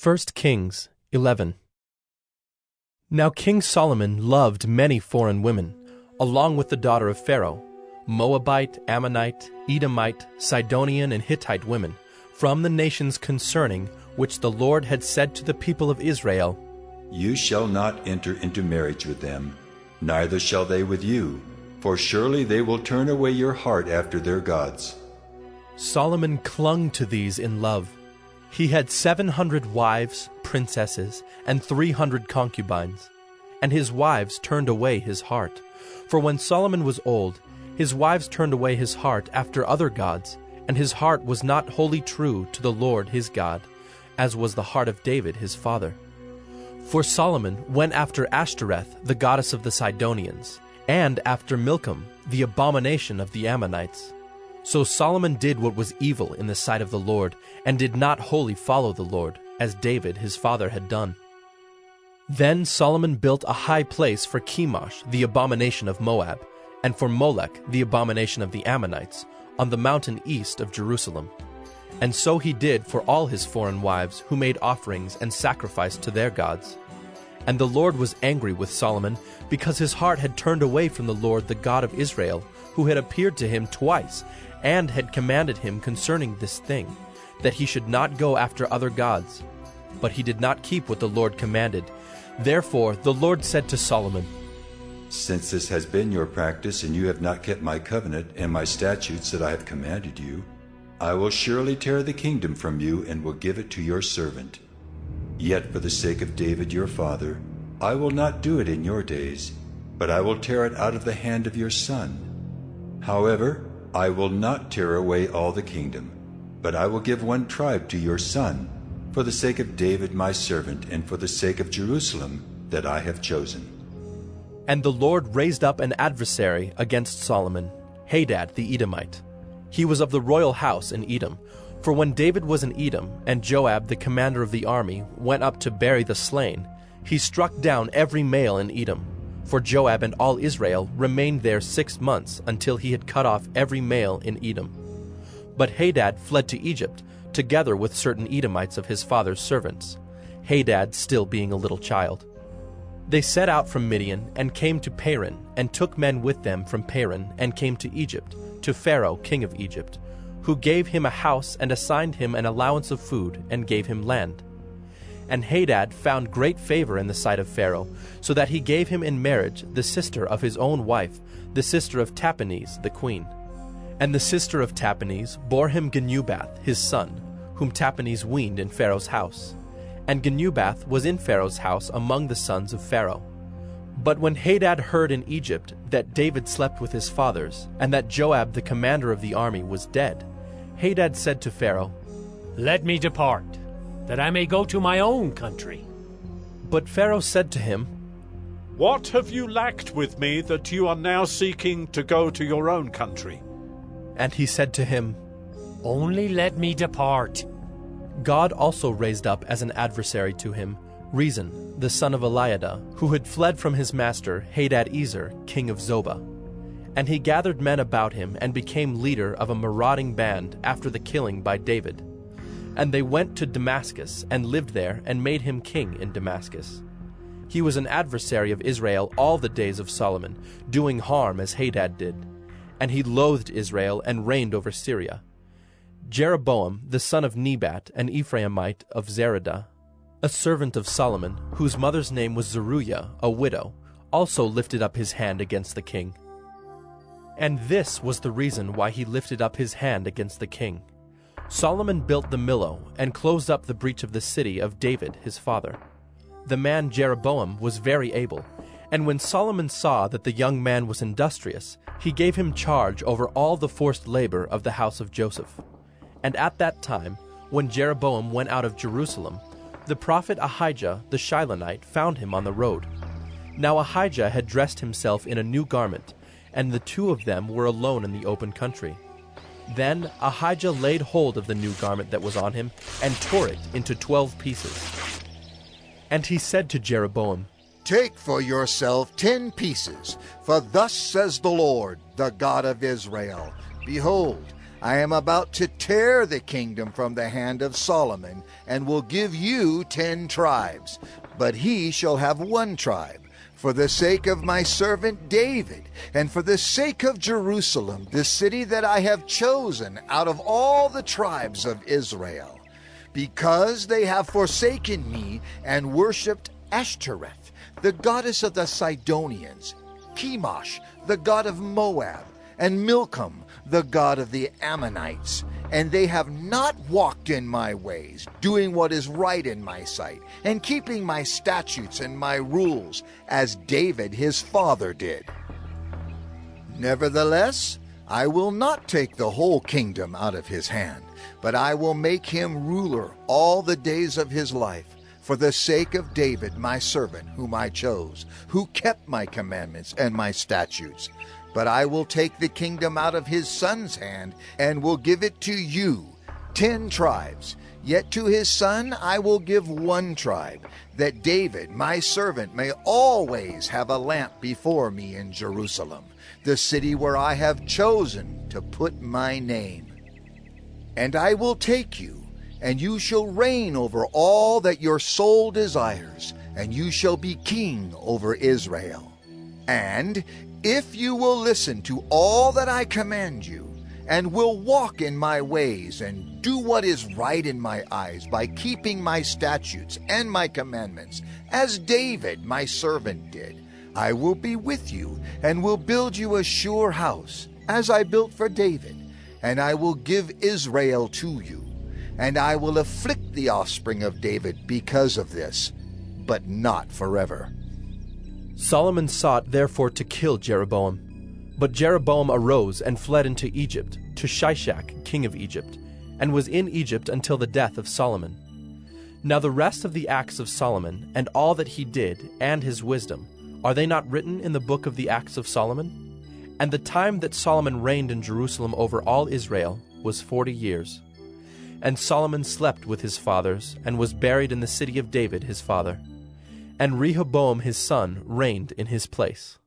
1 Kings 11. Now King Solomon loved many foreign women, along with the daughter of Pharaoh, Moabite, Ammonite, Edomite, Sidonian, and Hittite women, from the nations concerning which the Lord had said to the people of Israel, You shall not enter into marriage with them, neither shall they with you, for surely they will turn away your heart after their gods. Solomon clung to these in love. He had 700 wives, princesses, and 300 concubines. And his wives turned away his heart. For when Solomon was old, his wives turned away his heart after other gods, and his heart was not wholly true to the Lord his God, as was the heart of David his father. For Solomon went after Ashtoreth, the goddess of the Sidonians, and after Milcom, the abomination of the Ammonites. So Solomon did what was evil in the sight of the Lord, and did not wholly follow the Lord, as David his father had done. Then Solomon built a high place for Chemosh, the abomination of Moab, and for Molech, the abomination of the Ammonites, on the mountain east of Jerusalem. And so he did for all his foreign wives, who made offerings and sacrificed to their gods. And the Lord was angry with Solomon, because his heart had turned away from the Lord the God of Israel, who had appeared to him twice, and had commanded him concerning this thing, that he should not go after other gods. But he did not keep what the Lord commanded. Therefore the Lord said to Solomon, Since this has been your practice, and you have not kept my covenant and my statutes that I have commanded you, I will surely tear the kingdom from you and will give it to your servant. Yet for the sake of David your father, I will not do it in your days, but I will tear it out of the hand of your son. However, I will not tear away all the kingdom, but I will give one tribe to your son, for the sake of David my servant, and for the sake of Jerusalem that I have chosen. And the Lord raised up an adversary against Solomon, Hadad the Edomite. He was of the royal house in Edom. For when David was in Edom, and Joab the commander of the army went up to bury the slain, he struck down every male in Edom. For Joab and all Israel remained there 6 months, until he had cut off every male in Edom. But Hadad fled to Egypt, together with certain Edomites of his father's servants, Hadad still being a little child. They set out from Midian, and came to Paran, and took men with them from Paran, and came to Egypt, to Pharaoh king of Egypt, who gave him a house, and assigned him an allowance of food, and gave him land. And Hadad found great favor in the sight of Pharaoh, so that he gave him in marriage the sister of his own wife, the sister of Tahpenes the queen. And the sister of Tahpenes bore him Genubath his son, whom Tahpenes weaned in Pharaoh's house. And Genubath was in Pharaoh's house among the sons of Pharaoh. But when Hadad heard in Egypt that David slept with his fathers, and that Joab the commander of the army was dead, Hadad said to Pharaoh, Let me depart, that I may go to my own country. But Pharaoh said to him, What have you lacked with me that you are now seeking to go to your own country? And he said to him, Only let me depart. God also raised up as an adversary to him Rezon, the son of Eliada, who had fled from his master Hadad-ezer, king of Zobah. And he gathered men about him, and became leader of a marauding band after the killing by David. And they went to Damascus, and lived there, and made him king in Damascus. He was an adversary of Israel all the days of Solomon, doing harm as Hadad did. And he loathed Israel, and reigned over Syria. Jeroboam, the son of Nebat, an Ephraimite of Zeradah, a servant of Solomon, whose mother's name was Zeruiah, a widow, also lifted up his hand against the king. And this was the reason why he lifted up his hand against the king. Solomon built the Millo, and closed up the breach of the city of David his father. The man Jeroboam was very able, and when Solomon saw that the young man was industrious, he gave him charge over all the forced labor of the house of Joseph. And at that time, when Jeroboam went out of Jerusalem, the prophet Ahijah the Shilonite found him on the road. Now Ahijah had dressed himself in a new garment, and the two of them were alone in the open country. Then Ahijah laid hold of the new garment that was on him, and tore it into 12 pieces. And he said to Jeroboam, Take for yourself 10 pieces, for thus says the Lord, the God of Israel, Behold, I am about to tear the kingdom from the hand of Solomon, and will give you 10 tribes, but he shall have 1 tribe, for the sake of my servant David, and for the sake of Jerusalem, the city that I have chosen out of all the tribes of Israel, because they have forsaken me and worshipped Ashtoreth, the goddess of the Sidonians, Chemosh, the god of Moab, and Milcom, the god of the Ammonites. And they have not walked in my ways, doing what is right in my sight, and keeping my statutes and my rules, as David his father did. Nevertheless, I will not take the whole kingdom out of his hand, but I will make him ruler all the days of his life, for the sake of David my servant, whom I chose, who kept my commandments and my statutes. But I will take the kingdom out of his son's hand, and will give it to you, 10 tribes. Yet to his son I will give 1 tribe, that David my servant may always have a lamp before me in Jerusalem, the city where I have chosen to put my name. And I will take you, and you shall reign over all that your soul desires, and you shall be king over Israel. And if you will listen to all that I command you, and will walk in my ways, and do what is right in my eyes by keeping my statutes and my commandments, as David my servant did, I will be with you, and will build you a sure house, as I built for David, and I will give Israel to you. And I will afflict the offspring of David because of this, but not forever. Solomon sought therefore to kill Jeroboam. But Jeroboam arose and fled into Egypt, to Shishak, king of Egypt, and was in Egypt until the death of Solomon. Now the rest of the acts of Solomon, and all that he did, and his wisdom, are they not written in the book of the acts of Solomon? And the time that Solomon reigned in Jerusalem over all Israel was 40 years. And Solomon slept with his fathers, and was buried in the city of David his father. And Rehoboam his son reigned in his place.